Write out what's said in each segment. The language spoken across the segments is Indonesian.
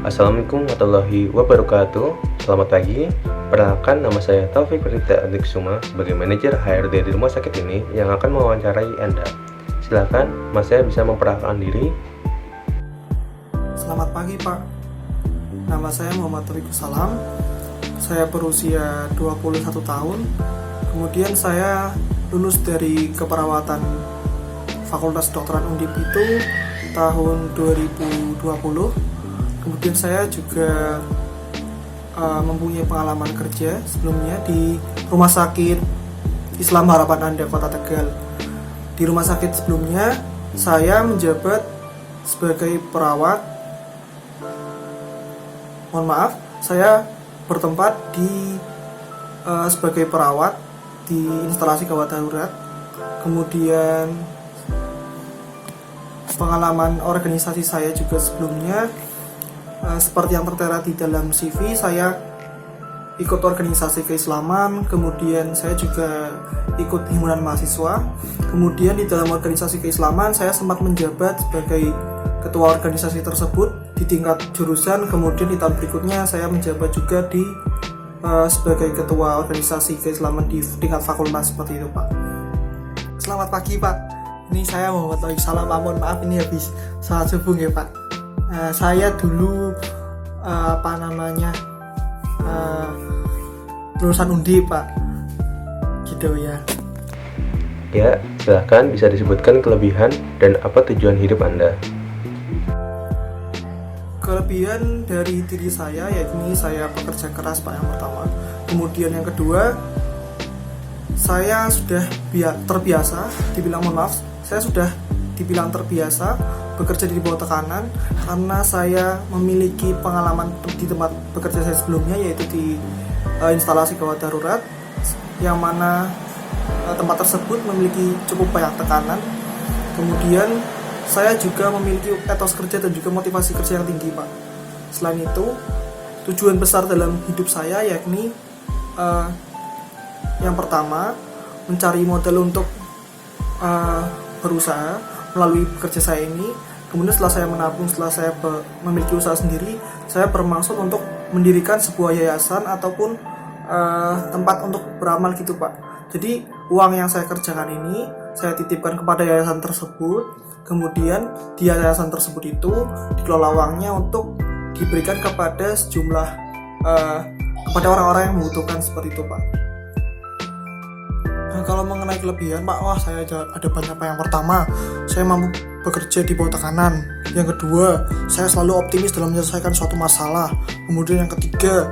Assalamualaikum warahmatullahi wabarakatuh. Selamat pagi. Perkenalkan, nama saya Taufik Perdita Adikusuma sebagai manajer HRD di rumah sakit ini yang akan mewawancarai Anda. Silakan, Mas saya bisa memperkenalkan diri. Selamat pagi Pak, nama saya Muhammad Tarikus Salam. Saya berusia 21 tahun. Kemudian saya lulus dari keperawatan Fakultas Kedokteran Undip itu tahun 2020. Kemudian saya juga mempunyai pengalaman kerja sebelumnya di Rumah Sakit Islam Harapan Anda Kota Tegal. Di rumah sakit sebelumnya saya menjabat sebagai perawat. Mohon maaf, saya bertempat sebagai perawat di instalasi gawat darurat. Kemudian pengalaman organisasi saya juga sebelumnya seperti yang tertera di dalam CV, saya ikut organisasi keislaman, kemudian saya juga ikut himpunan mahasiswa. Kemudian di dalam organisasi keislaman saya sempat menjabat sebagai ketua organisasi tersebut di tingkat jurusan. Kemudian di tahun berikutnya saya menjabat juga sebagai ketua organisasi keislaman di tingkat fakultas seperti itu Pak. Selamat pagi Pak, ini saya Muhammad Tarikus Salam. Mohon maaf ini habis sholat subuh ya Pak. Saya dulu lulusan Undip Pak, gitu ya. Ya, silakan bisa disebutkan kelebihan dan apa tujuan hidup Anda. Kelebihan dari diri saya yakni saya pekerja keras Pak, yang pertama. Kemudian yang kedua, saya sudah terbiasa, saya sudah dibilang terbiasa bekerja di bawah tekanan karena saya memiliki pengalaman di tempat bekerja saya sebelumnya, yaitu di instalasi gawat darurat, yang mana tempat tersebut memiliki cukup banyak tekanan. Kemudian saya juga memiliki etos kerja dan juga motivasi kerja yang tinggi Pak. Selain itu, tujuan besar dalam hidup saya yakni yang pertama, mencari modal untuk berusaha melalui bekerja saya ini. Kemudian setelah saya menabung, setelah saya memiliki usaha sendiri, saya bermaksud untuk mendirikan sebuah yayasan ataupun tempat untuk beramal gitu Pak. Jadi uang yang saya kerjakan ini saya titipkan kepada yayasan tersebut. Kemudian di yayasan tersebut itu dikelola uangnya untuk diberikan kepada sejumlah kepada orang-orang yang membutuhkan seperti itu Pak. Nah, kalau mengenai kelebihan Pak, saya ada banyak Pak. Yang pertama, saya mampu bekerja di bawah tekanan. Yang kedua, saya selalu optimis dalam menyelesaikan suatu masalah. Kemudian yang ketiga,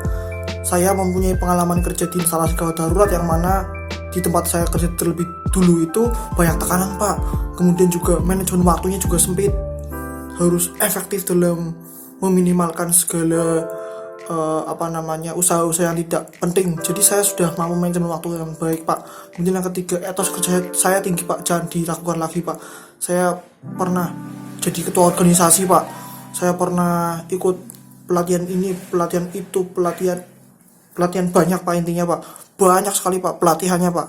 saya mempunyai pengalaman kerja di instalasi gawat darurat, yang mana di tempat saya kerja terlebih dulu itu banyak tekanan Pak. Kemudian juga manajemen waktunya juga sempit, harus efektif dalam meminimalkan segala usaha-usaha yang tidak penting. Jadi saya sudah mampu manajemen waktu yang baik Pak. Kemudian yang ketiga, etos kerja saya tinggi Pak, jangan dilakukan lagi Pak. Saya pernah jadi ketua organisasi Pak, saya pernah ikut pelatihan ini, pelatihan itu, pelatihan banyak Pak, intinya Pak, banyak sekali Pak pelatihannya Pak.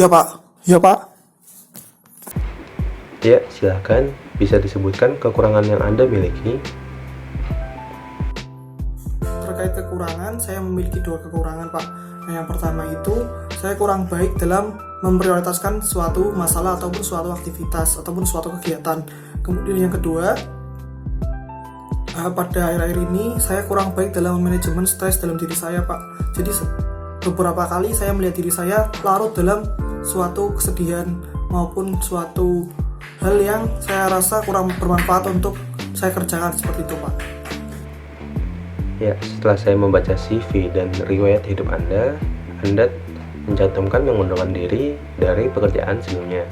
Ya Pak. Ya, silakan bisa disebutkan kekurangan yang Anda miliki. Terkait kekurangan, saya memiliki dua kekurangan Pak. Yang pertama itu, saya kurang baik dalam memprioritaskan suatu masalah ataupun suatu aktivitas ataupun suatu kegiatan. Kemudian yang kedua, pada akhir-akhir ini saya kurang baik dalam manajemen stres dalam diri saya Pak. Jadi beberapa kali saya melihat diri saya larut dalam suatu kesedihan maupun suatu hal yang saya rasa kurang bermanfaat untuk saya kerjakan seperti itu Pak. Ya, setelah saya membaca CV dan riwayat hidup Anda mencantumkan mengundurkan diri dari pekerjaan sebelumnya.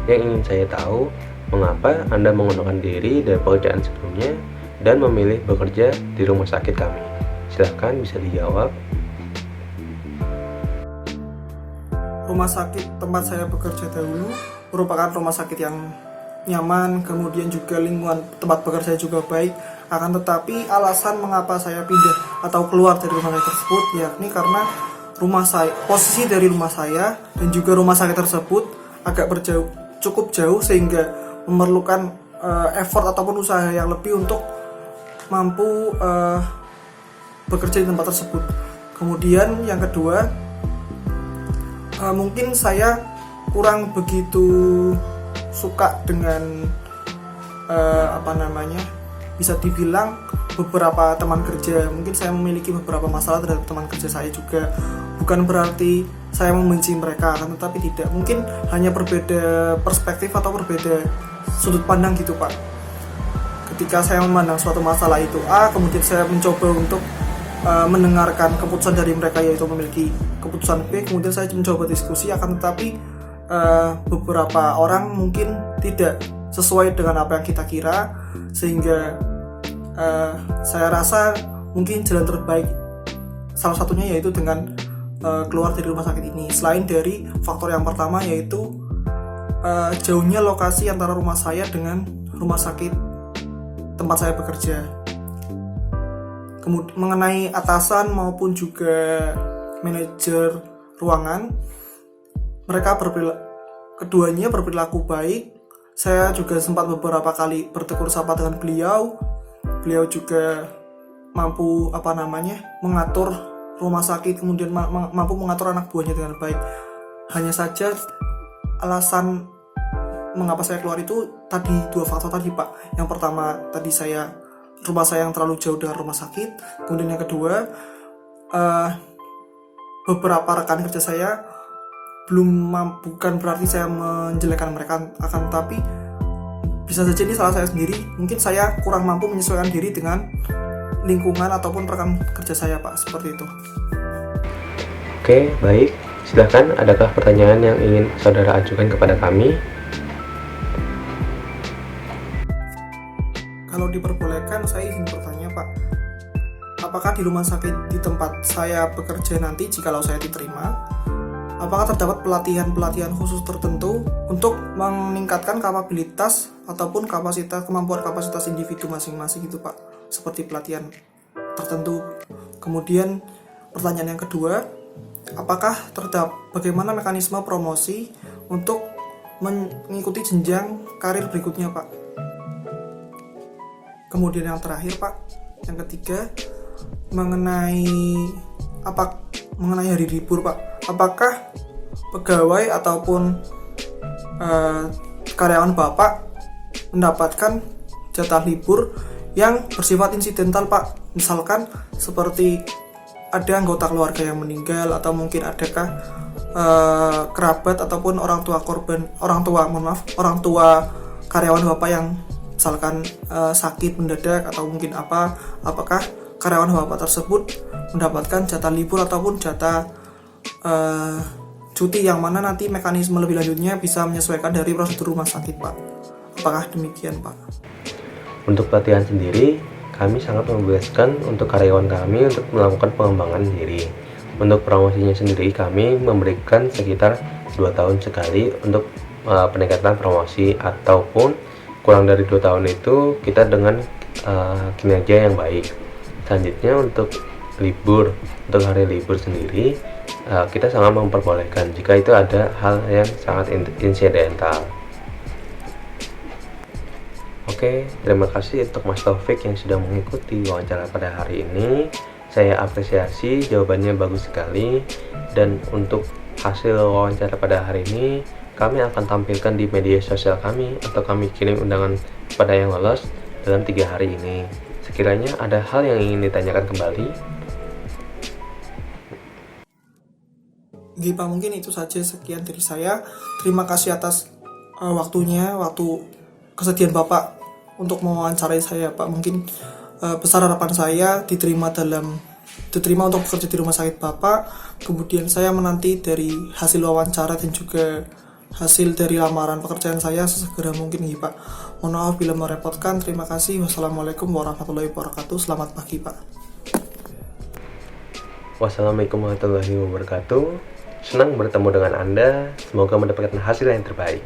Yang ingin saya tahu, mengapa Anda mengundurkan diri dari pekerjaan sebelumnya dan memilih bekerja di rumah sakit kami? Silahkan bisa dijawab. Rumah sakit tempat saya bekerja dahulu merupakan rumah sakit yang nyaman, kemudian juga lingkungan tempat bekerja juga baik. Akan tetapi alasan mengapa saya pindah atau keluar dari rumah sakit tersebut yakni karena posisi dari rumah saya dan juga rumah sakit tersebut agak cukup jauh sehingga memerlukan effort ataupun usaha yang lebih untuk mampu bekerja di tempat tersebut. Kemudian yang kedua, mungkin saya kurang begitu suka dengan bisa dibilang beberapa teman kerja. Mungkin saya memiliki beberapa masalah terhadap teman kerja saya juga. Bukan berarti saya membenci mereka, tetapi tidak. Mungkin hanya berbeda perspektif atau berbeda sudut pandang gitu Pak. Ketika saya memandang suatu masalah itu A, kemudian saya mencoba untuk mendengarkan keputusan dari mereka, yaitu memiliki keputusan B, kemudian saya mencoba diskusi, akan tetapi beberapa orang mungkin tidak sesuai dengan apa yang kita kira, sehingga saya rasa mungkin jalan terbaik salah satunya yaitu dengan keluar dari rumah sakit ini. Selain dari faktor yang pertama, yaitu jauhnya lokasi antara rumah saya dengan rumah sakit tempat saya bekerja. Kemudian mengenai atasan maupun juga manajer ruangan, mereka keduanya berperilaku baik. Saya juga sempat beberapa kali bertegur sapa dengan beliau. Beliau juga mampu mengatur rumah sakit, kemudian mampu mengatur anak buahnya dengan baik. Hanya saja alasan mengapa saya keluar itu tadi, dua faktor tadi Pak. Yang pertama tadi, rumah saya yang terlalu jauh dengan rumah sakit. Kemudian yang kedua, beberapa rekan kerja saya bukan berarti saya menjelekkan mereka, akan tapi bisa saja ini salah saya sendiri. Mungkin saya kurang mampu menyesuaikan diri dengan lingkungan ataupun rekan kerja saya Pak, seperti itu. Oke, baik. Silakan, adakah pertanyaan yang ingin saudara ajukan kepada kami? Kalau diperbolehkan, saya izin bertanya Pak, apakah di rumah sakit di tempat saya bekerja nanti, jikalau saya diterima, apakah terdapat pelatihan khusus tertentu untuk meningkatkan kapabilitas ataupun kemampuan kapasitas individu masing-masing gitu Pak, seperti pelatihan tertentu. Kemudian pertanyaan yang kedua, apakah bagaimana mekanisme promosi untuk mengikuti jenjang karir berikutnya Pak? Kemudian yang terakhir Pak, yang ketiga, mengenai hari libur Pak, apakah pegawai ataupun karyawan Bapak mendapatkan jatah libur yang bersifat insidental Pak? Misalkan seperti ada anggota keluarga yang meninggal, atau mungkin adakah kerabat ataupun orang tua karyawan Bapak yang misalkan sakit mendadak atau mungkin apakah karyawan Bapak tersebut mendapatkan jatah libur ataupun jatah cuti, yang mana nanti mekanisme lebih lanjutnya bisa menyesuaikan dari prosedur rumah sakit Pak. Apakah demikian Pak? Untuk pelatihan sendiri, kami sangat membebaskan untuk karyawan kami untuk melakukan pengembangan diri. Untuk promosinya sendiri, kami memberikan sekitar 2 tahun sekali untuk peningkatan promosi, ataupun kurang dari 2 tahun itu kita dengan kinerja yang baik. Selanjutnya untuk hari libur sendiri, kita sangat memperbolehkan jika itu ada hal yang sangat insidental. Oke, terima kasih untuk Mas Taufik yang sudah mengikuti wawancara pada hari ini. Saya apresiasi, jawabannya bagus sekali. Dan untuk hasil wawancara pada hari ini, kami akan tampilkan di media sosial kami, atau kami kirim undangan kepada yang lolos dalam 3 hari ini. Sekiranya ada hal yang ingin ditanyakan kembali. Pak, mungkin itu saja, sekian dari saya. Terima kasih atas waktu kesediaan Bapak untuk mewawancarai saya Pak. Mungkin besar harapan saya diterima untuk bekerja di rumah sakit Bapak. Kemudian saya menanti dari hasil wawancara dan juga hasil dari lamaran pekerjaan saya sesegera mungkin Pak. Mohon maaf bila merepotkan. Terima kasih. Wassalamualaikum warahmatullahi wabarakatuh. Selamat pagi Pak. Wassalamualaikum warahmatullahi wabarakatuh. Senang bertemu dengan Anda. Semoga mendapatkan hasil yang terbaik.